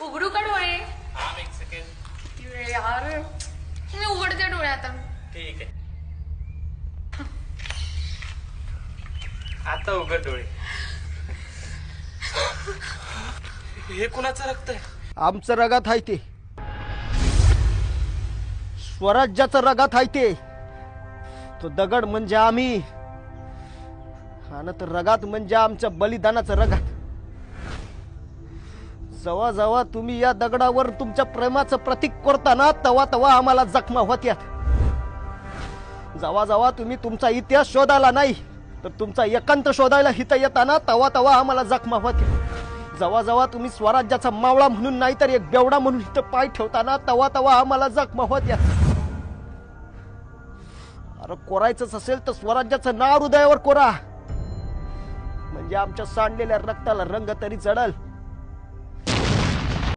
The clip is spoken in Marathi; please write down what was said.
उघडू का डोळे? थांब एक सेकंड. यार मी उघडते डोळे आता. ठीक आहे. आता उघड डोळे. हे कुणाचं रक्त आहे? आमचं रगात आहे ते, स्वराज्याचं रगात आहे ते. तो दगड म्हणजे आम्ही, आणि तर रगात म्हणजे आमच्या बलिदानाचं रगात. जेव्हा जेव्हा तुम्ही या दगडावर तुमच्या प्रेमाचं प्रतीक करताना तेव्हा तेव्हा आम्हाला जखमा होत्यात. जेव्हा जेव्हा तुम्ही तुमचा इतिहास शोधायला नाही तर तुमचा एकांत शोधायला हित येताना तेव्हा तेव्हा आम्हाला जखमा होत्या. जेव्हा जेव्हा तुम्ही स्वराज्याचा मावळा म्हणून नाही तर एक बेवडा म्हणून इथं पाय ठेवताना तेव्हा तेव्हा आम्हाला जखमा होत्या. अरे कोरायचंच असेल तर स्वराज्याचं नाव हृदयावर कोरा, म्हणजे आमच्या सांडलेल्या रक्ताला रंग तरी चढल.